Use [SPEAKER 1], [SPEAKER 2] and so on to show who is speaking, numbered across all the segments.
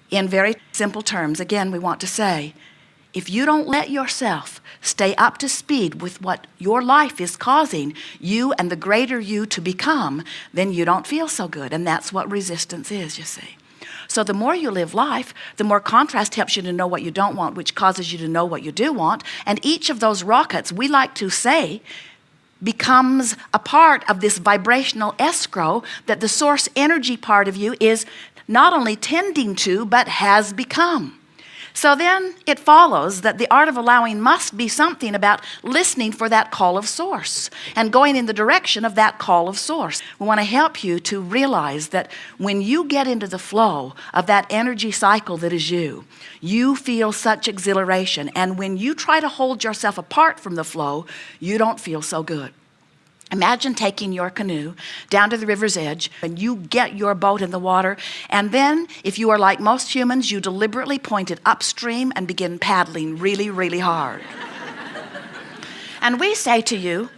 [SPEAKER 1] In very simple terms, again, we want to say, if you don't let yourself stay up to speed with what your life is causing you and the greater you to become, then you don't feel so good. And that's what resistance is, you see. So the more you live life, the more contrast helps you to know what you don't want, which causes you to know what you do want. And each of those rockets, we like to say, becomes a part of this vibrational escrow that the source energy part of you is not only tending to, but has become. So then it follows that the art of allowing must be something about listening for that call of source and going in the direction of that call of source. We want to help you to realize that when you get into the flow of that energy cycle that is you, you feel such exhilaration. And when you try to hold yourself apart from the flow, you don't feel so good. Imagine taking your canoe down to the river's edge and you get your boat in the water, and then if you are like most humans, you deliberately point it upstream and begin paddling really, really hard. And we say to you,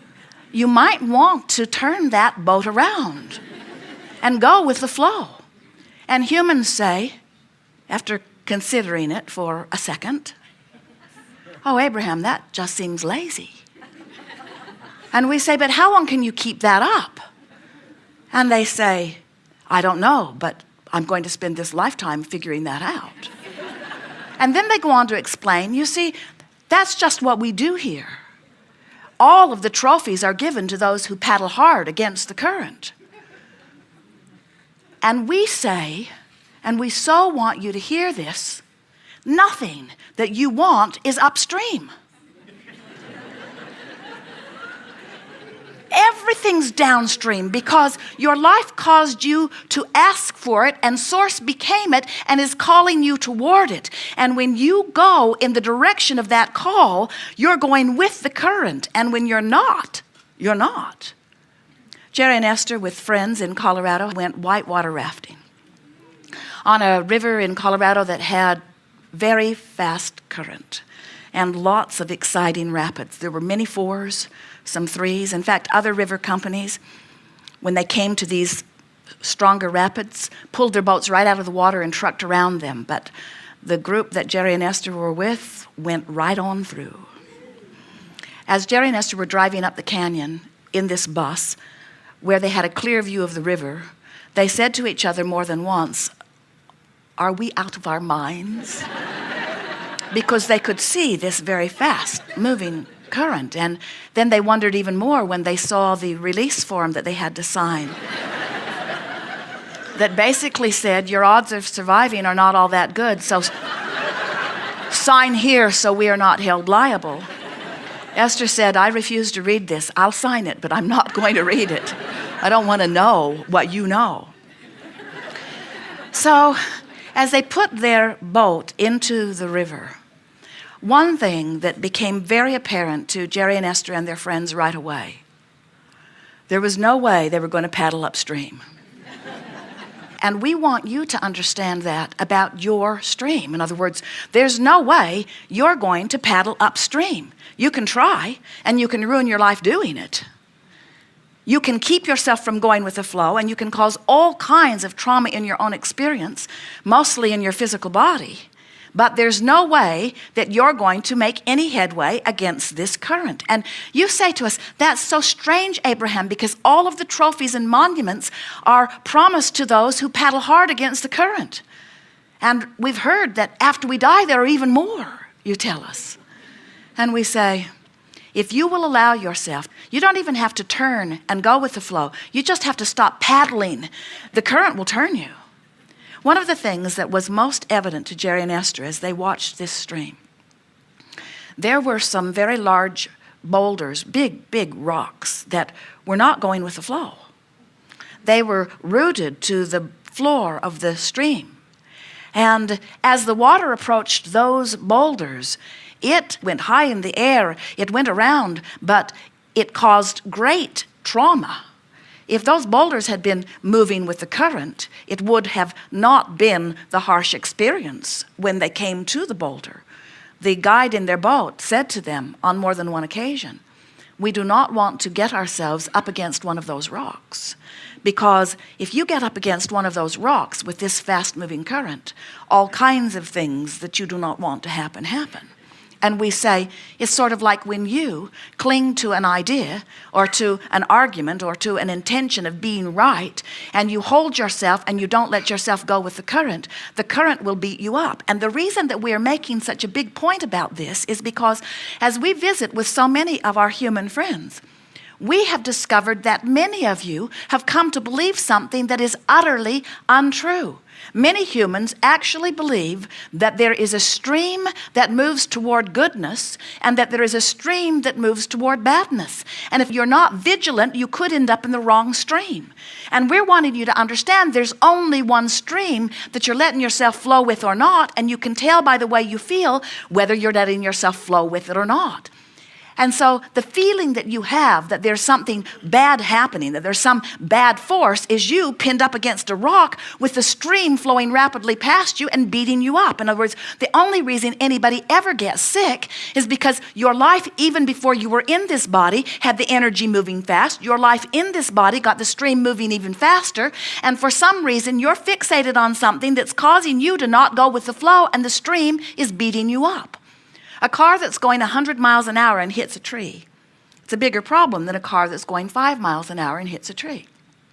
[SPEAKER 1] you might want to turn that boat around and go with the flow. And humans say, after considering it for a second, oh, Abraham, that just seems lazy. And we say, but how long can you keep that up? And they say, I don't know, but I'm going to spend this lifetime figuring that out. And then they go on to explain, you see, that's just what we do here. All of the trophies are given to those who paddle hard against the current. And we say, and we so want you to hear this, nothing that you want is upstream. Everything's downstream because your life caused you to ask for it, and source became it and is calling you toward it. And when you go in the direction of that call, you're going with the current. And when you're not, you're not. Jerry and Esther with friends in Colorado went whitewater rafting on a river in Colorado that had very fast current and lots of exciting rapids. There were many fours, some threes. In fact, other river companies, when they came to these stronger rapids, pulled their boats right out of the water and trucked around them. But the group that Jerry and Esther were with went right on through. As Jerry and Esther were driving up the canyon in this bus, where they had a clear view of the river, they said to each other more than once, are we out of our minds? Because they could see this very fast moving current. And then they wondered even more when they saw the release form that they had to sign that basically said, your odds of surviving are not all that good, so sign here so we are not held liable. Esther said, I refuse to read this. I'll sign it, but I'm not going to read it. I don't want to know what you know. So as they put their boat into the river, one thing that became very apparent to Jerry and Esther and their friends right away, there was no way they were going to paddle upstream. And we want you to understand that about your stream. In other words, there's no way you're going to paddle upstream. You can try, and you can ruin your life doing it. You can keep yourself from going with the flow, and you can cause all kinds of trauma in your own experience, mostly in your physical body. But there's no way that you're going to make any headway against this current. And you say to us, that's so strange, Abraham, because all of the trophies and monuments are promised to those who paddle hard against the current. And we've heard that after we die, there are even more, you tell us. And we say, if you will allow yourself, you don't even have to turn and go with the flow. You just have to stop paddling. The current will turn you. One of the things that was most evident to Jerry and Esther as they watched this stream, there were some very large boulders, big rocks that were not going with the flow. They were rooted to the floor of the stream. And as the water approached those boulders, it went high in the air, it went around, but it caused great trauma. If those boulders had been moving with the current, it would have not been the harsh experience when they came to the boulder. The guide in their boat said to them on more than one occasion, we do not want to get ourselves up against one of those rocks. Because if you get up against one of those rocks with this fast-moving current, all kinds of things that you do not want to happen. And we say, it's sort of like when you cling to an idea or to an argument or to an intention of being right, and you hold yourself and you don't let yourself go with the current will beat you up. And the reason that we are making such a big point about this is because as we visit with so many of our human friends, we have discovered that many of you have come to believe something that is utterly untrue. Many humans actually believe that there is a stream that moves toward goodness and that there is a stream that moves toward badness. And if you're not vigilant, you could end up in the wrong stream. And we're wanting you to understand there's only one stream that you're letting yourself flow with or not, and you can tell by the way you feel whether you're letting yourself flow with it or not. And so the feeling that you have that there's something bad happening, that there's some bad force, is you pinned up against a rock with the stream flowing rapidly past you and beating you up. In other words, the only reason anybody ever gets sick is because your life, even before you were in this body, had the energy moving fast. Your life in this body got the stream moving even faster. And for some reason, you're fixated on something that's causing you to not go with the flow, and the stream is beating you up. A car that's going 100 miles an hour and hits a tree, it's a bigger problem than a car that's going 5 miles an hour and hits a tree.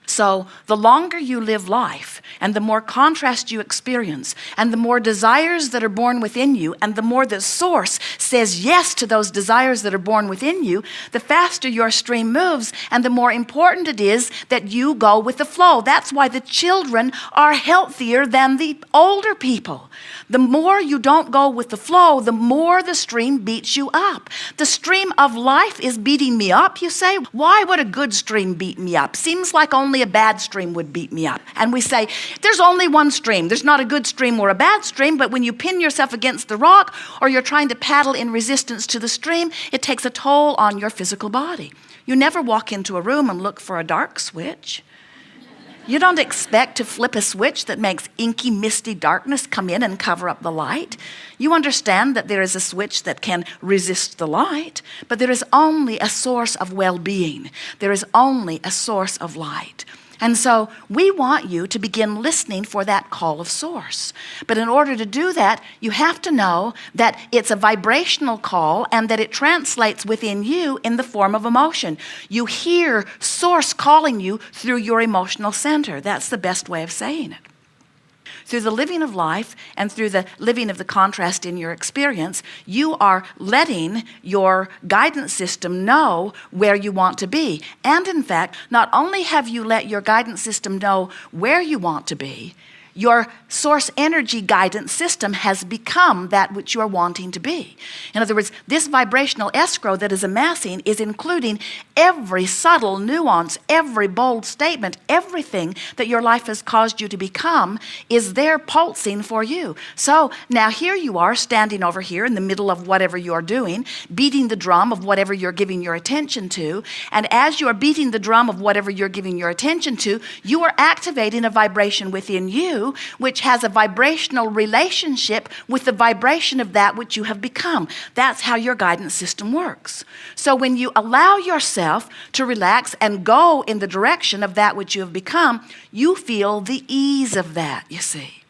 [SPEAKER 1] So the longer you live life and the more contrast you experience and the more desires that are born within you and the more the source says yes to those desires that are born within you, the faster your stream moves and the more important it is that you go with the flow. That's why the children are healthier than the older people. The more you don't go with the flow, the more the stream beats you up. The stream of life is beating me up, you say. Why would a good stream beat me up? Seems like only a bad stream would beat me up. And we say, there's only one stream. There's not a good stream or a bad stream, but when you pin yourself against the rock or you're trying to paddle in resistance to the stream, it takes a toll on your physical body. You never walk into a room and look for a dark switch. You don't expect to flip a switch that makes inky, misty darkness come in and cover up the light. You understand that there is a switch that can resist the light, but there is only a source of well-being. There is only a source of light. And so we want you to begin listening for that call of source. But in order to do that, you have to know that it's a vibrational call and that it translates within you in the form of emotion. You hear source calling you through your emotional center. That's the best way of saying it. Through the living of life and through the living of the contrast in your experience, you are letting your guidance system know where you want to be. And in fact, not only have you let your guidance system know where you want to be, your source energy guidance system has become that which you are wanting to be. In other words, this vibrational escrow that is amassing is including every subtle nuance, every bold statement, everything that your life has caused you to become is there pulsing for you. So now here you are standing over here in the middle of whatever you're doing, beating the drum of whatever you're giving your attention to. And as you are beating the drum of whatever you're giving your attention to, you are activating a vibration within you which has a vibrational relationship with the vibration of that which you have become. That's how your guidance system works. So when you allow yourself to relax and go in the direction of that which you have become, you feel the ease of that, you see.